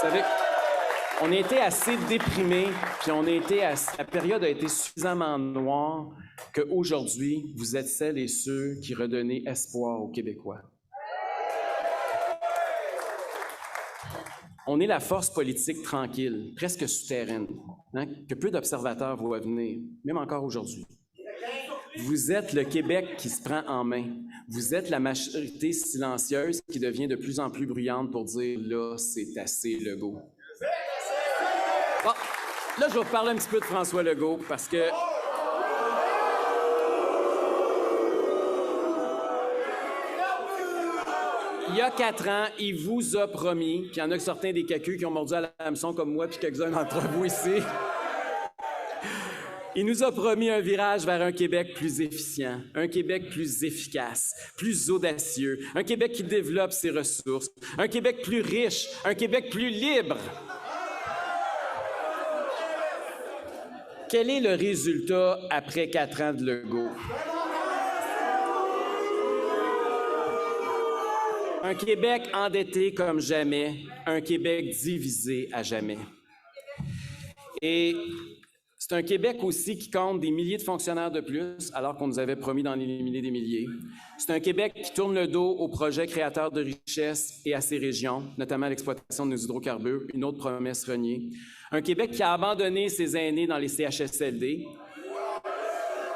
savez, on a été assez déprimés, puis la période a été suffisamment noire qu'aujourd'hui, vous êtes celles et ceux qui redonnaient espoir aux Québécois. On est la force politique tranquille, presque souterraine, que peu d'observateurs voient venir, même encore aujourd'hui. Vous êtes le Québec qui se prend en main. Vous êtes la majorité silencieuse qui devient de plus en plus bruyante pour dire « là, c'est assez, Legault ». Bon, là, je vais vous parler un petit peu de François Legault parce que il y a 4 ans, il vous a promis, puis il y en a certains des cacus qui ont mordu à la hameçon comme moi, puis quelques-uns d'entre vous ici. Il nous a promis un virage vers un Québec plus efficient, un Québec plus efficace, plus audacieux, un Québec qui développe ses ressources, un Québec plus riche, un Québec plus libre. Quel est le résultat après 4 ans de Legault? Un Québec endetté comme jamais, un Québec divisé à jamais. Et c'est un Québec aussi qui compte des milliers de fonctionnaires de plus, alors qu'on nous avait promis d'en éliminer des milliers. C'est un Québec qui tourne le dos aux projets créateurs de richesses et à ses régions, notamment l'exploitation de nos hydrocarbures, une autre promesse reniée. Un Québec qui a abandonné ses aînés dans les CHSLD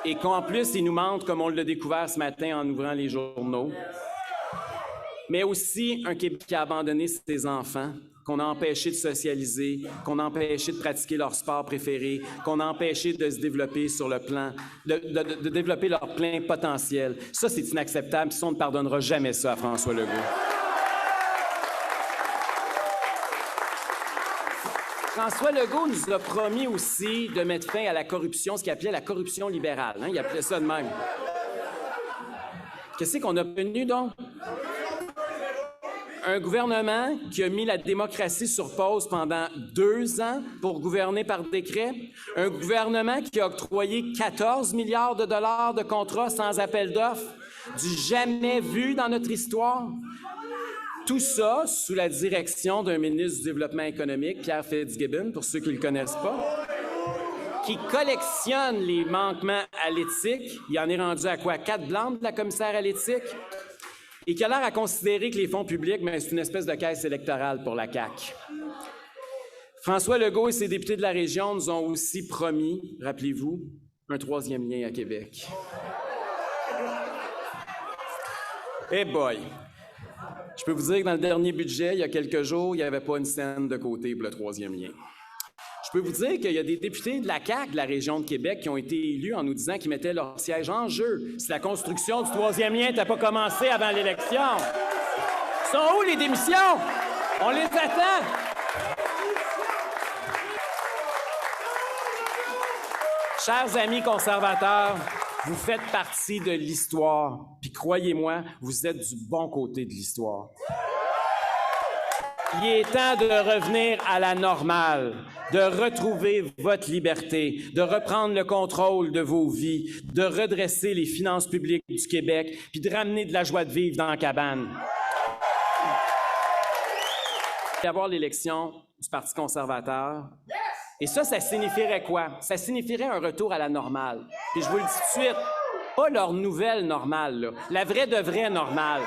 et qu'en plus, il nous mente, comme on l'a découvert ce matin en ouvrant les journaux. Mais aussi un Québec qui a abandonné ses enfants, qu'on a empêché de socialiser, qu'on a empêché de pratiquer leur sport préféré, qu'on a empêché de se développer sur le plan, de développer leur plein potentiel. Ça, c'est inacceptable. Ça, on ne pardonnera jamais ça à François Legault. François Legault nous a promis aussi de mettre fin à la corruption, ce qu'il appelait la corruption libérale. Il appelait ça de même. Qu'est-ce qu'on a obtenu, donc? Un gouvernement qui a mis la démocratie sur pause pendant 2 ans pour gouverner par décret. Un gouvernement qui a octroyé 14 milliards de dollars de contrats sans appel d'offres, du jamais vu dans notre histoire. Tout ça sous la direction d'un ministre du Développement économique, Pierre Fitzgibbon, pour ceux qui ne le connaissent pas, qui collectionne les manquements à l'éthique. Il en est rendu à quoi? 4 blancs de la commissaire à l'éthique? Et qui a l'air à considérer que les fonds publics, c'est une espèce de caisse électorale pour la CAQ. François Legault et ses députés de la région nous ont aussi promis, rappelez-vous, un 3e lien à Québec. Eh boy! Je peux vous dire que dans le dernier budget, il y a quelques jours, il n'y avait pas une scène de côté pour le 3e lien. Je peux vous dire qu'il y a des députés de la CAQ de la région de Québec qui ont été élus en nous disant qu'ils mettaient leur siège en jeu si la construction du 3e lien n'était pas commencée avant l'élection. Sont où les démissions? On les attend! Chers amis conservateurs, vous faites partie de l'histoire. Puis croyez-moi, vous êtes du bon côté de l'histoire. Il est temps de revenir à la normale, de retrouver votre liberté, de reprendre le contrôle de vos vies, de redresser les finances publiques du Québec, puis de ramener de la joie de vivre dans la cabane. Il va y avoir l'élection du Parti conservateur. Et ça signifierait quoi? Ça signifierait un retour à la normale. Puis je vous le dis tout de suite, pas leur nouvelle normale, là, la vraie de vraie normale.